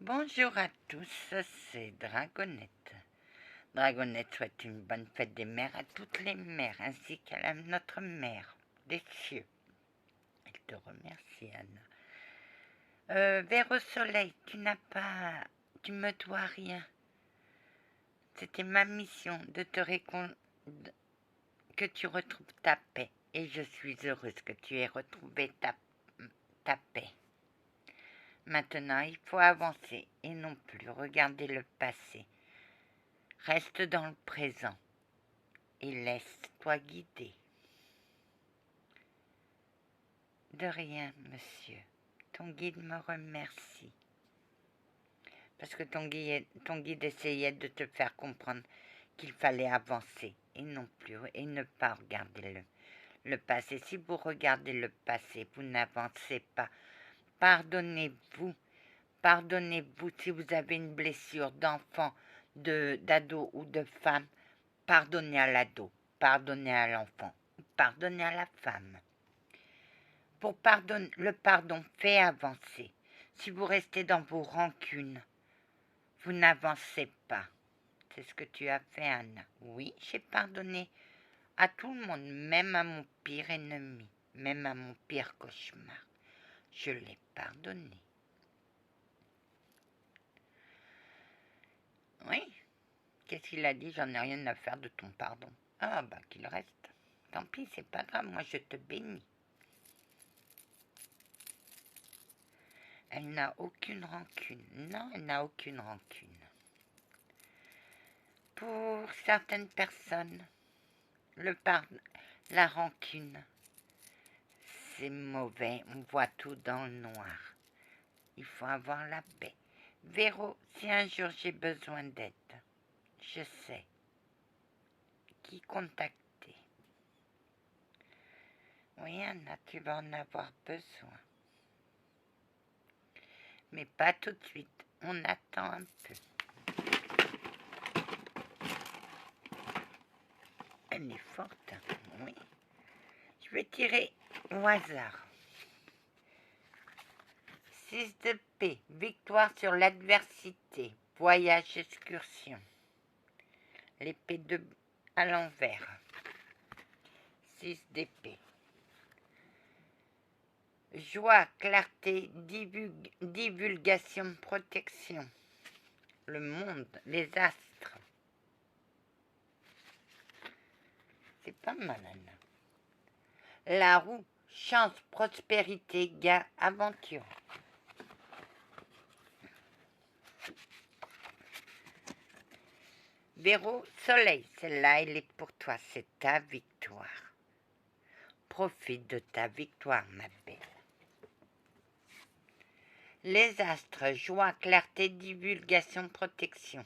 Bonjour à tous, c'est Dragonette. Dragonette souhaite une bonne fête des mères à toutes les mères, ainsi qu'à notre mère des cieux. Elle te remercie, Anna. Vers au soleil, tu me dois rien. C'était ma mission de que tu retrouves ta paix, et je suis heureuse que tu aies retrouvé ta paix. Maintenant, il faut avancer et non plus regarder le passé. Reste dans le présent et laisse-toi guider. De rien, monsieur. Ton guide me remercie. Parce que ton guide essayait de te faire comprendre qu'il fallait avancer et non plus, et ne pas regarder le passé. Si vous regardez le passé, vous n'avancez pas. Pardonnez-vous si vous avez une blessure d'enfant, d'ado ou de femme. Pardonnez à l'ado, pardonnez à l'enfant, pardonnez à la femme. Le pardon fait avancer. Si vous restez dans vos rancunes, vous n'avancez pas. C'est ce que tu as fait, Anna. Oui, j'ai pardonné à tout le monde, même à mon pire ennemi, même à mon pire cauchemar. Je l'ai pardonné. Oui. Qu'est-ce qu'il a dit? J'en ai rien à faire de ton pardon. Ah, bah qu'il reste. Tant pis, c'est pas grave, moi je te bénis. Elle n'a aucune rancune. Non, elle n'a aucune rancune. Pour certaines personnes, la rancune, c'est mauvais. On voit tout dans le noir. Il faut avoir la paix. Véro, si un jour j'ai besoin d'aide, je sais qui contacter. Oui, Anna, tu vas en avoir besoin. Mais pas tout de suite. On attend un peu. Elle est forte, oui. Je vais tirer au hasard. 6 de paix, victoire sur l'adversité, voyage, excursion. L'épée à l'envers. 6 d'épée. Joie, clarté, divulgation, protection. Le monde, les astres. C'est pas mal, Anna. La roue, chance, prospérité, gain, aventure. Véro, soleil, celle-là, elle est pour toi, c'est ta victoire. Profite de ta victoire, ma belle. Les astres, joie, clarté, divulgation, protection.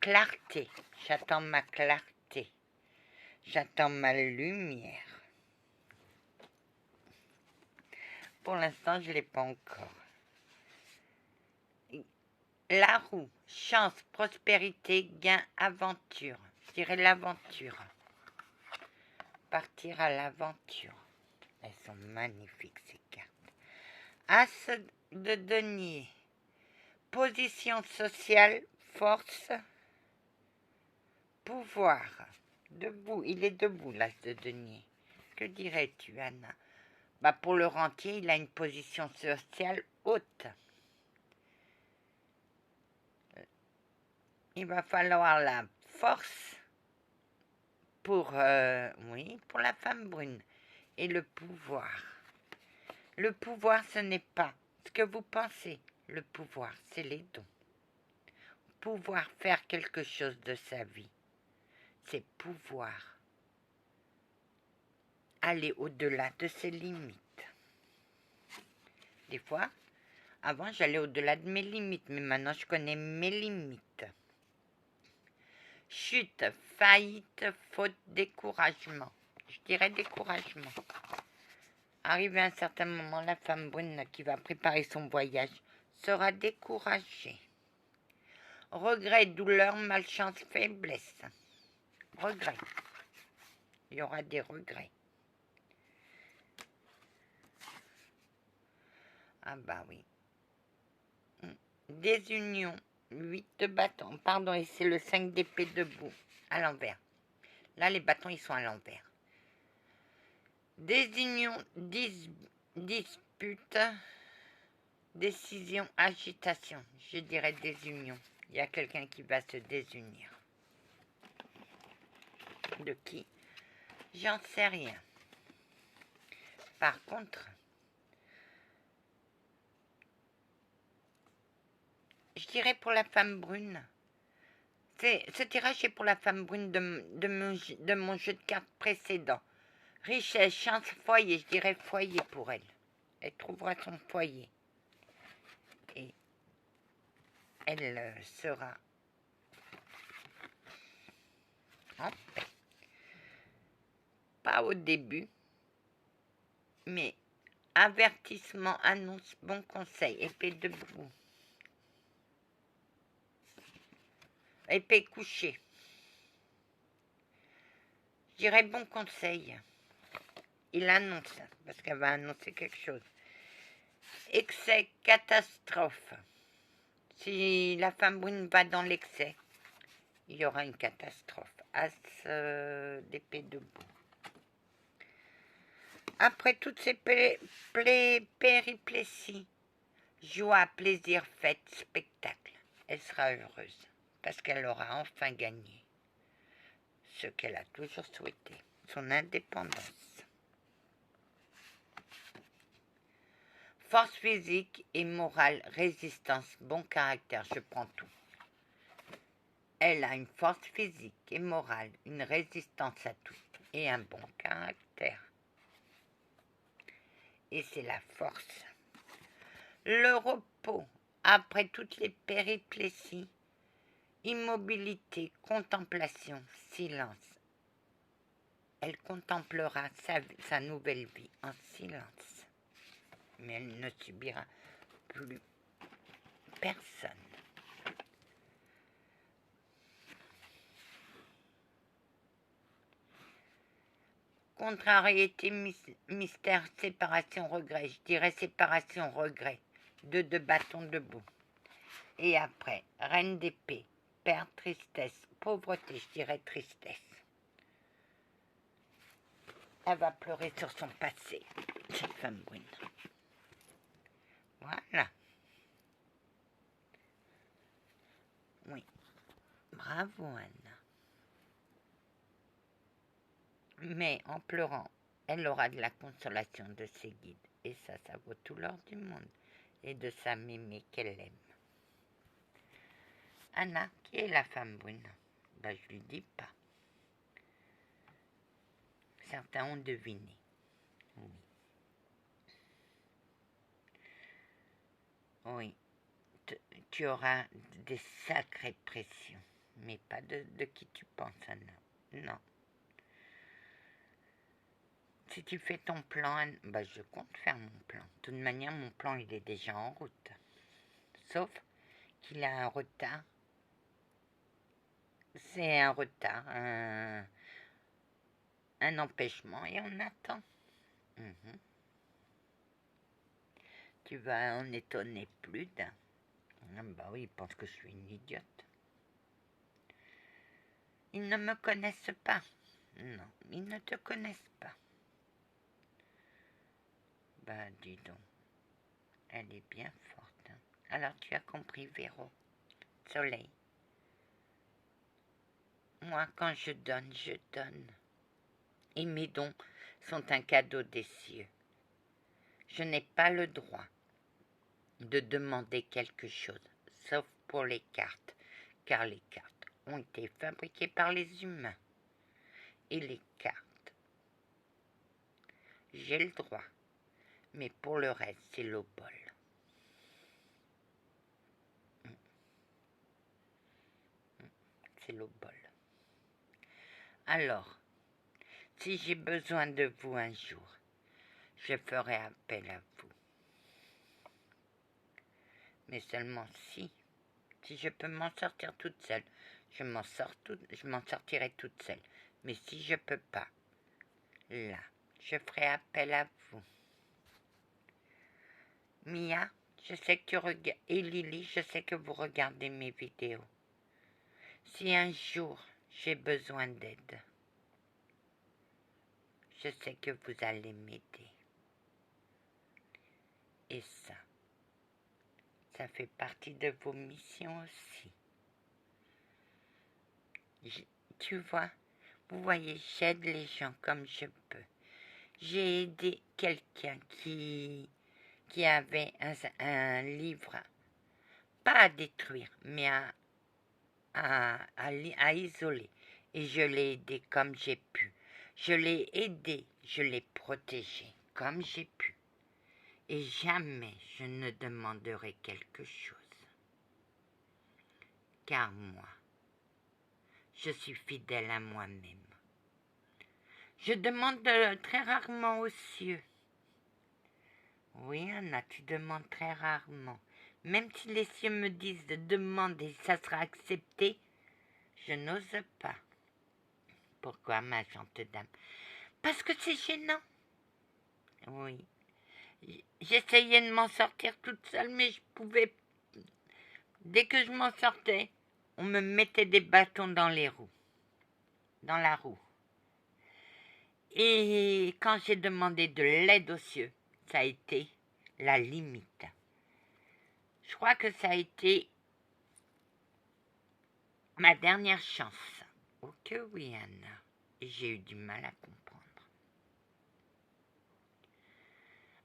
Clarté, j'attends ma clarté. J'attends ma lumière. Pour l'instant, je ne l'ai pas encore. La roue, chance, prospérité, gain, aventure. Je dirais l'aventure. Partir à l'aventure. Elles sont magnifiques, ces cartes. As de denier. Position sociale, force, pouvoir. Debout, il est debout, l'as de denier. Que dirais-tu, Anna? Pour le rentier, il a une position sociale haute. Il va falloir la force pour la femme brune. Et le pouvoir. Le pouvoir, ce n'est pas ce que vous pensez. Le pouvoir, c'est les dons. Pouvoir faire quelque chose de sa vie, c'est pouvoir aller au-delà de ses limites. Des fois, avant, j'allais au-delà de mes limites, mais maintenant, je connais mes limites. Chute, faillite, faute, découragement. Je dirais découragement. Arrivé à un certain moment, la femme brune qui va préparer son voyage sera découragée. Regret, douleur, malchance, faiblesse. Regret. Il y aura des regrets. Ah bah oui. Désunion, 8 de bâton. Pardon, et c'est le 5 d'épée debout, à l'envers. Là, les bâtons, ils sont à l'envers. Désunion, dispute, décision, agitation. Je dirais désunion. Il y a quelqu'un qui va se désunir. De qui? J'en sais rien. Par contre, je dirais pour la femme brune. Ce tirage est pour la femme brune de mon jeu de cartes précédent. Richesse, chance, foyer. Je dirais foyer pour elle. Elle trouvera son foyer. Et elle sera en paix. Pas au début, mais avertissement, annonce, bon conseil, épée debout. Épée couchée. Je dirais bon conseil. Il annonce, parce qu'elle va annoncer quelque chose. Excès, catastrophe. Si la femme brune va dans l'excès, il y aura une catastrophe. As d'épée debout. Après toutes ces péripléties, joie, plaisir, fête, spectacle, elle sera heureuse parce qu'elle aura enfin gagné ce qu'elle a toujours souhaité, son indépendance. Force physique et morale, résistance, bon caractère, je prends tout. Elle a une force physique et morale, une résistance à tout et un bon caractère. Et c'est la force. Le repos, après toutes les péripléties, immobilité, contemplation, silence. Elle contemplera sa nouvelle vie en silence. Mais elle ne subira plus personne. Contrariété, mystère, séparation, regret. Je dirais séparation, regret. 2 de bâton debout. Et après, reine d'épée, père, tristesse, pauvreté, je dirais tristesse. Elle va pleurer sur son passé, cette femme brune. Voilà. Oui. Bravo, Anna. Mais en pleurant, elle aura de la consolation de ses guides. Et ça vaut tout l'or du monde. Et de sa mémé qu'elle aime. Anna, qui est la femme brune? Ben, je lui dis pas. Certains ont deviné. Oui. Oui. Tu auras des sacrées pressions. Mais pas de qui tu penses, Anna. Non. Si tu fais ton plan, bah je compte faire mon plan. De toute manière, mon plan, il est déjà en route. Sauf qu'il a un retard. C'est un retard, un empêchement, et on attend. Tu vas en étonner plus d'un. Ah bah oui, il pense que je suis une idiote. Ils ne me connaissent pas. Non, ils ne te connaissent pas. Bah dis donc, elle est bien forte. Hein. Alors tu as compris, Véro. Soleil. Moi, quand je donne, je donne. Et mes dons sont un cadeau des cieux. Je n'ai pas le droit de demander quelque chose, sauf pour les cartes, car les cartes ont été fabriquées par les humains. Et les cartes, j'ai le droit, mais pour le reste, c'est l'obol. C'est l'obol. Alors, si j'ai besoin de vous un jour, je ferai appel à vous. Mais seulement si je peux m'en sortir toute seule, je m'en sortirai toute seule. Mais si je peux pas, là, je ferai appel à vous. Mia, Je sais que tu regardes... Et Lily, je sais que vous regardez mes vidéos. Si un jour j'ai besoin d'aide, je sais que vous allez m'aider. Et ça fait partie de vos missions aussi. Tu vois, vous voyez, j'aide les gens comme je peux. J'ai aidé quelqu'un qui avait un livre, pas à détruire, mais à isoler. Et je l'ai aidé comme j'ai pu. Je l'ai aidé, je l'ai protégé comme j'ai pu. Et jamais je ne demanderai quelque chose. Car moi, je suis fidèle à moi-même. Je demande très rarement aux cieux. Oui, Anna, tu demandes très rarement. Même si les cieux me disent de demander, ça sera accepté, je n'ose pas. Pourquoi, ma gentille dame? Parce que c'est gênant. Oui. J'essayais de m'en sortir toute seule, mais je pouvais. Dès que je m'en sortais, on me mettait des bâtons dans les roues. Dans la roue. Et quand j'ai demandé de l'aide aux cieux, ça a été la limite. Je crois que ça a été ma dernière chance. Oh que oui, Anna. Et j'ai eu du mal à comprendre.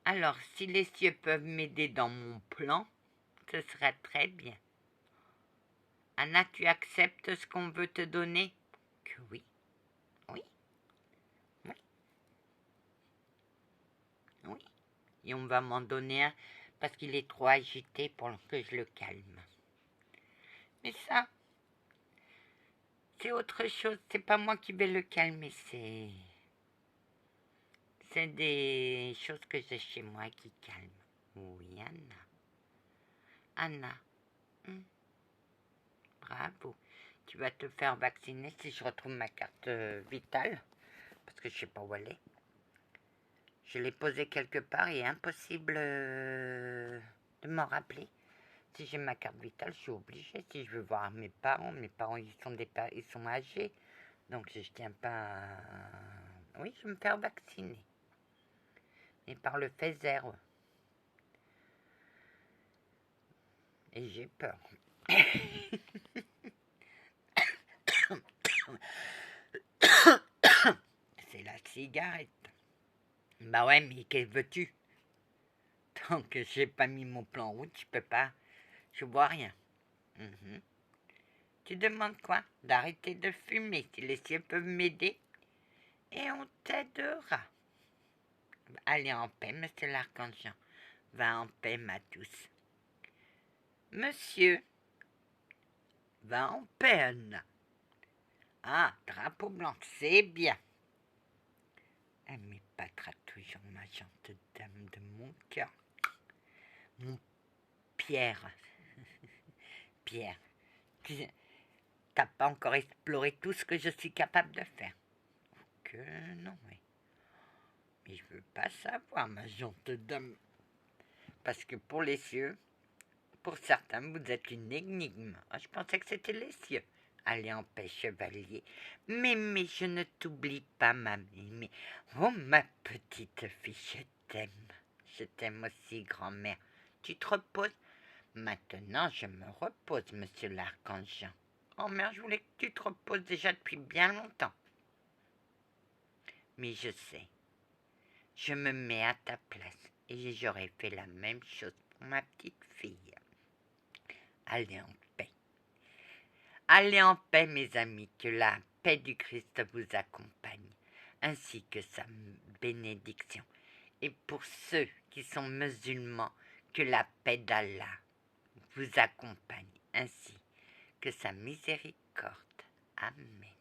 Alors, si les cieux peuvent m'aider dans mon plan, ce serait très bien. Anna, tu acceptes ce qu'on veut te donner? Que oui. Oui. Oui. Oui. Et on va m'en donner un parce qu'il est trop agité pour que je le calme. Mais ça, c'est autre chose. C'est pas moi qui vais le calmer, c'est des choses que j'ai chez moi qui calment. Oui, Anna. Anna. Bravo. Tu vas te faire vacciner si je retrouve ma carte vitale. Parce que je sais pas où elle est. Je l'ai posée quelque part et impossible de m'en rappeler. Si j'ai ma carte vitale, je suis obligée. Si je veux voir mes parents ils sont âgés. Donc je tiens pas à... Oui, je vais me faire vacciner. Mais par le Pfizer. Et j'ai peur. C'est la cigarette. Bah ouais, mais que veux-tu? Tant que j'ai pas mis mon plan en route, je peux pas. Je vois rien. Tu demandes quoi? D'arrêter de fumer si les cieux peuvent m'aider. Et on t'aidera. Allez en paix, monsieur l'archange. Va en paix, ma douce. Monsieur, va en paix, Anna. Ah, drapeau blanc, c'est bien. Elle m'épatera toujours, ma gentille dame de mon cœur. Mon Pierre. Pierre, t'as pas encore exploré tout ce que je suis capable de faire. Que non, oui. Mais je veux pas savoir, ma gentille dame. Parce que pour les cieux, pour certains, vous êtes une énigme. Ah, je pensais que c'était les cieux. Allez en paix, chevalier. Mais je ne t'oublie pas, ma mémé. Oh, ma petite fille, je t'aime. Je t'aime aussi, grand-mère. Tu te reposes? Maintenant, je me repose, monsieur l'archange. Oh, mère, je voulais que tu te reposes déjà depuis bien longtemps. Mais je sais. Je me mets à ta place et j'aurais fait la même chose pour ma petite fille. Allez en paix. Allez en paix, mes amis, que la paix du Christ vous accompagne, ainsi que sa bénédiction. Et pour ceux qui sont musulmans, que la paix d'Allah vous accompagne, ainsi que sa miséricorde. Amen.